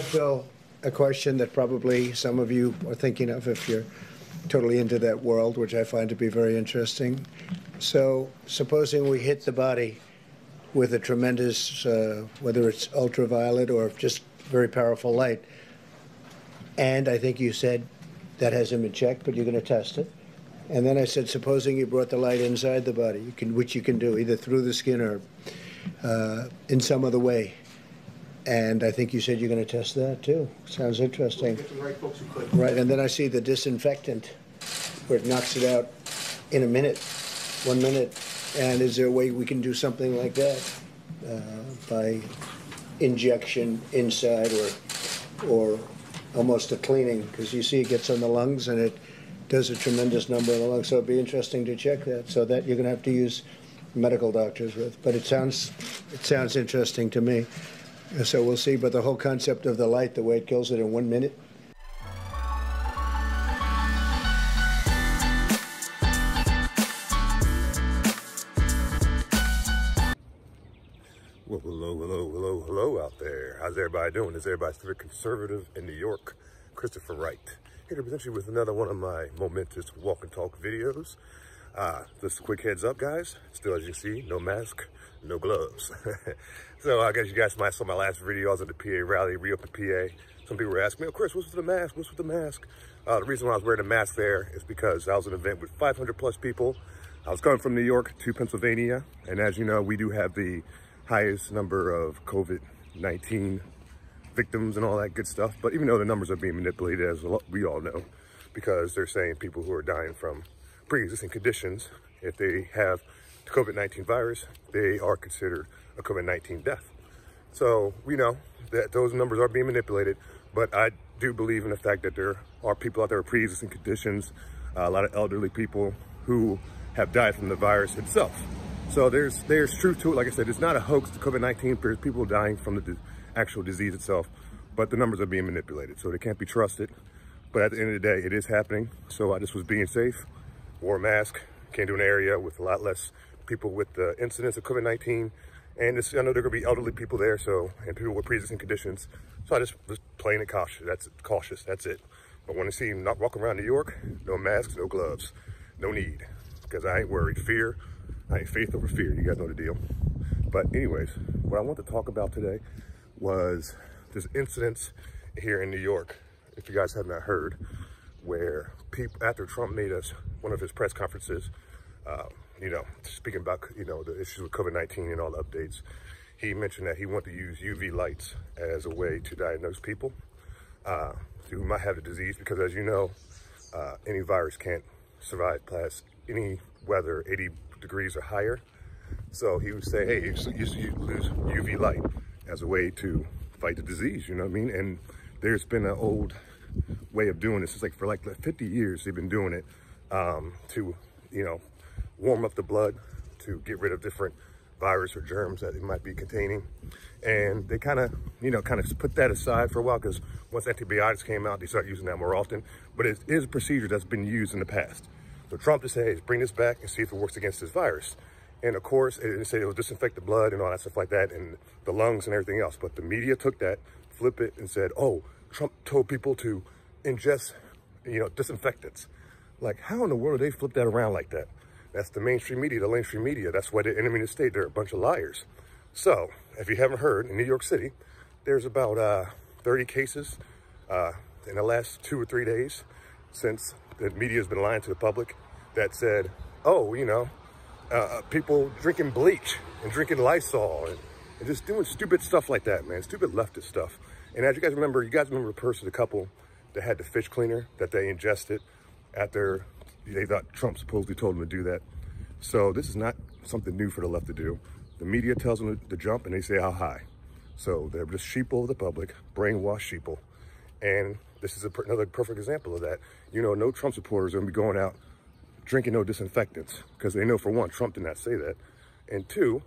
Phil, a question that probably some of you are thinking of if you're totally into that world, which I find to be very interesting. So, supposing we hit the body with a tremendous, whether it's ultraviolet or just very powerful light, and I think you said that hasn't been checked, but you're going to test it. And then I said, supposing you brought the light inside the body, which you can do either through the skin or in some other way. And I think you said you're going to test that too. Sounds interesting. Get the right folks who could. Right, and then I see the disinfectant where it knocks it out in a minute, 1 minute. And is there a way we can do something like that by injection inside or almost a cleaning? Because you see it gets on the lungs and it does a tremendous number in the lungs. So it'd be interesting to check that. So that you're going to have to use medical doctors with. But it sounds interesting to me. So we'll see. But the whole concept of the light, the way it kills it in 1 minute. Well, hello out there. How's everybody doing? Is everybody still conservative in New York? Christopher Wright, here to present you with another one of my momentous walk and talk videos. Just a quick heads up, guys. Still, as you see, no mask, no gloves. So I guess you guys might saw my last video. I was at the PA rally, reopen PA. Some people were asking me, oh, Chris, what's with the mask? What's with the mask? The reason why I was wearing a mask there is because I was at an event with 500 plus people. I was coming from New York to Pennsylvania. And as you know, we do have the highest number of COVID-19 victims and all that good stuff. But even though the numbers are being manipulated, as we all know, because they're saying people who are dying from pre-existing conditions, if they have the COVID-19 virus, they are considered a COVID-19 death. So we know that those numbers are being manipulated, but I do believe in the fact that there are people out there with pre-existing conditions, a lot of elderly people who have died from the virus itself. So there's truth to it. Like I said, it's not a hoax to COVID-19. There's people dying from the actual disease itself, but the numbers are being manipulated, so they can't be trusted. But at the end of the day, it is happening. So I just was being safe, wore a mask, came to an area with a lot less people with the incidence of COVID-19. And I know there are gonna be elderly people there, and people with pre-existing conditions. So I just was playing it cautious, that's it. But when I see him not walking around New York, no masks, no gloves, no need, because I ain't worried. I ain't faith over fear, you guys know the deal. But anyways, what I want to talk about today was this incident here in New York, if you guys have not heard, where people, after Trump made us one of his press conferences, speaking about, the issues with COVID-19 and all the updates, he mentioned that he wanted to use UV lights as a way to diagnose people who might have the disease, because as you know, any virus can't survive past any weather, 80 degrees or higher. So he would say, hey, you should use UV light as a way to fight the disease, you know what I mean? And there's been an old way of doing this. It's like for like 50 years, they've been doing it to, warm up the blood to get rid of different virus or germs that it might be containing. And they kind of put that aside for a while, because once antibiotics came out, they started using that more often. But it is a procedure that's been used in the past. So Trump just said, hey, bring this back and see if it works against this virus. And of course, it said it will disinfect the blood and all that stuff like that, and the lungs and everything else. But the media took that, flipped it, and said, oh, Trump told people to ingest, disinfectants. Like, how in the world did they flip that around like that? That's the mainstream media, the mainstream media. That's why the enemy of the state, they're a bunch of liars. So, if you haven't heard, in New York City, there's about 30 cases in the last 2 or 3 days since the media has been lying to the public that said, oh, people drinking bleach and drinking Lysol and just doing stupid stuff like that, man. Stupid leftist stuff. And as you guys remember the couple that had the fish cleaner that they ingested after they thought Trump supposedly told them to do that. So this is not something new for the left to do. The media tells them to jump and they say how high. So they're just sheeple of the public, brainwashed sheeple. And this is another perfect example of that. No Trump supporters are gonna be going out drinking no disinfectants, because they know, for one, Trump did not say that. And two,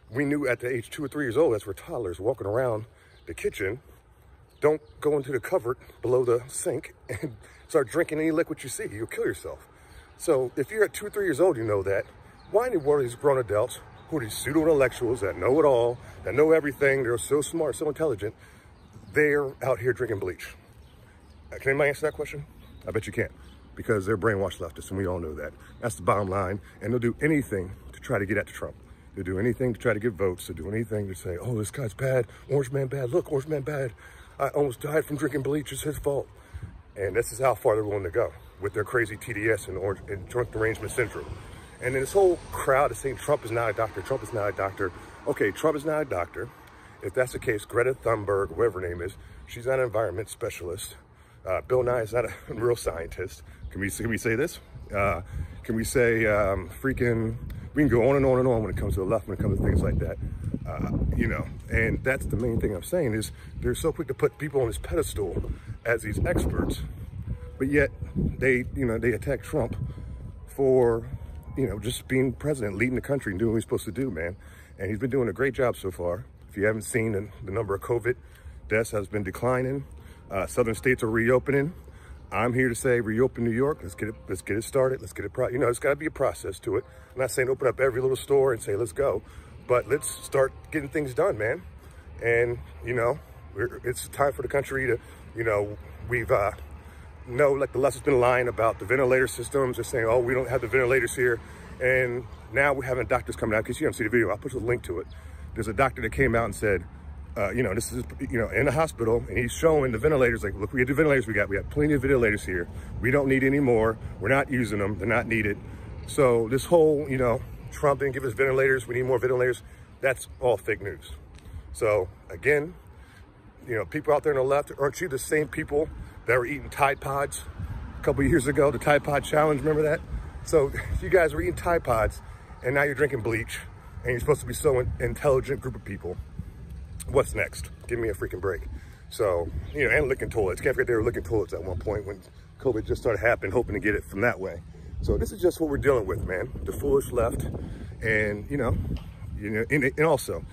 we knew at the age 2 or 3 years old, as we're toddlers walking around the kitchen, don't go into the cupboard below the sink and start drinking any liquid you see. You'll kill yourself. So if you're at 2 or 3 years old, you know that. Why in the world are these grown adults, who are these pseudo-intellectuals that know it all, that know everything, they're so smart, so intelligent, they're out here drinking bleach. Can anybody answer that question? I bet you can't, because they're brainwashed leftists, and we all know that. That's the bottom line, and they'll do anything to try to get at Trump. They'll do anything to try to get votes. They'll do anything to say, oh, this guy's bad, orange man bad, look, orange man bad. I almost died from drinking bleach, it's his fault. And this is how far they're willing to go with their crazy TDS and joint derangement syndrome. And then this whole crowd is saying Trump is not a doctor, Trump is not a doctor. Okay, Trump is not a doctor. If that's the case, Greta Thunberg, whoever her name is, she's not an environment specialist. Bill Nye is not a real scientist. Can we say this? Can we say we can go on and on and on when it comes to the left, when it comes to things like that. You know, and that's the main thing I'm saying is they're so quick to put people on this pedestal as these experts, but yet they attack Trump for, just being president, leading the country and doing what he's supposed to do, man. And he's been doing a great job so far. If you haven't seen, the number of COVID deaths has been declining. Southern states are reopening. I'm here to say reopen New York. Let's get it started. Let's get it, it's got to be a process to it. I'm not saying open up every little store and say, let's go, but let's start getting things done, man. And, it's time for the country to, we've, like the left's been lying about the ventilator systems. They're saying, oh, we don't have the ventilators here. And now we're having doctors coming out, because you don't see the video. I'll put a link to it. There's a doctor that came out and said, this is, in the hospital, and he's showing the ventilators, like, look, we have the ventilators we got plenty of ventilators here. We don't need any more. We're not using them. They're not needed. So this whole, Trump didn't give us ventilators. We need more ventilators. That's all fake news. So again, people out there on the left, aren't you the same people that were eating Tide Pods a couple of years ago, the Tide Pod Challenge, remember that? So you guys were eating Tide Pods, and now you're drinking bleach, and you're supposed to be so intelligent group of people. What's next? Give me a freaking break. So, and licking toilets. Can't forget they were licking toilets at one point when COVID just started happening, hoping to get it from that way. So this is just what we're dealing with, man. The foolish left. And, and also,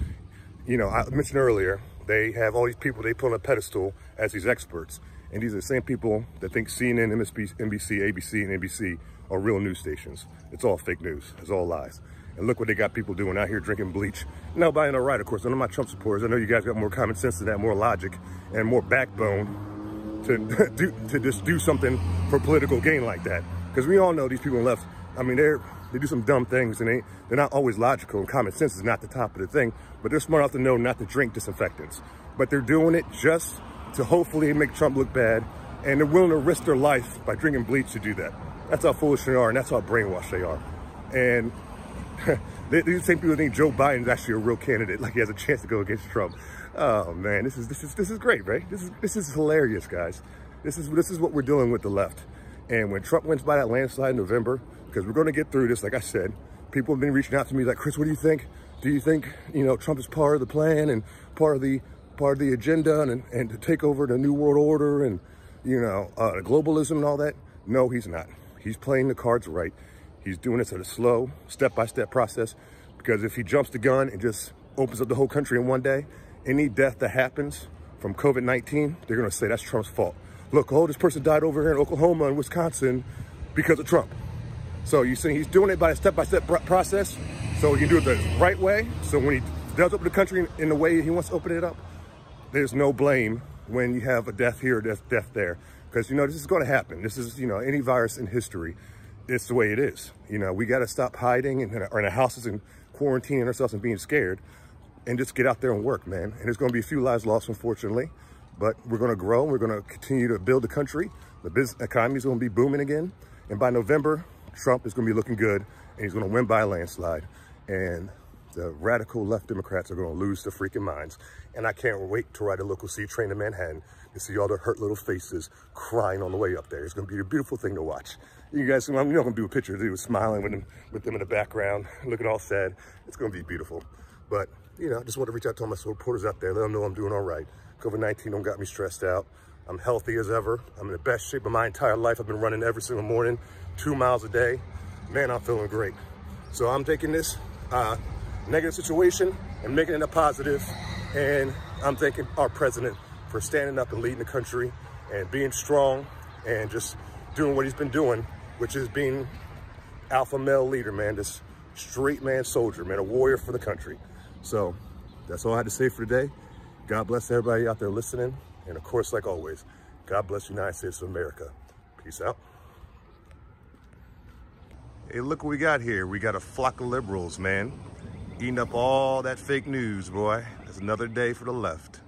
I mentioned earlier, they have all these people they put on a pedestal as these experts. And these are the same people that think CNN, NBC, ABC, and NBC are real news stations. It's all fake news. It's all lies. And look what they got people doing out here drinking bleach. Nobody on the right, of course. None of my Trump supporters. I know you guys got more common sense than that, more logic, and more backbone to just do something for political gain like that. Because we all know these people on the left, I mean, they do some dumb things, and they're not always logical, and common sense is not the top of the thing, but they're smart enough to know not to drink disinfectants. But they're doing it just to hopefully make Trump look bad, and they're willing to risk their life by drinking bleach to do that. That's how foolish they are, and that's how brainwashed they are. And these same people think Joe Biden's actually a real candidate, like he has a chance to go against Trump. Oh man, this is great, right? This is hilarious, guys. This is what we're doing with the left. And when Trump wins by that landslide in November, because we're going to get through this, like I said, people have been reaching out to me like, Chris, what do you think? Do you think Trump is part of the plan and part of the agenda and to take over the new world order and globalism and all that? No, he's not. He's playing the cards right. He's doing this at a slow, step-by-step process, because if he jumps the gun and just opens up the whole country in one day, any death that happens from COVID-19, they're going to say that's Trump's fault. Look, oh, this person died over here in Oklahoma and Wisconsin because of Trump. So you see, he's doing it by a step-by-step process, so he can do it the right way. So when he does open the country in the way he wants to open it up, there's no blame when you have a death here or death there. Because, this is going to happen. This is, any virus in history. It's the way it is. We got to stop hiding in our houses and quarantining ourselves and being scared and just get out there and work, man. And there's going to be a few lives lost, unfortunately, but we're going to grow. We're going to continue to build the country. The business economy is going to be booming again. And by November, Trump is going to be looking good, and he's going to win by a landslide. And the radical left Democrats are going to lose their freaking minds. And I can't wait to ride a local C train to Manhattan to see all their hurt little faces crying on the way up there. It's going to be a beautiful thing to watch. You guys, I'm not going to do a picture of you smiling with them in the background, looking all sad. It's going to be beautiful. But, I just want to reach out to all my supporters out there, let them know I'm doing all right. COVID-19 don't got me stressed out. I'm healthy as ever. I'm in the best shape of my entire life. I've been running every single morning, 2 miles a day. Man, I'm feeling great. So I'm taking this negative situation and making it a positive. And I'm thanking our president for standing up and leading the country and being strong and just doing what he's been doing, which is being alpha male leader, man. This straight man soldier, man, a warrior for the country. So that's all I had to say for today. God bless everybody out there listening. And of course, like always, God bless the United States of America. Peace out. Hey, look what we got here. We got a flock of liberals, man. Eating up all that fake news, boy. That's another day for the left.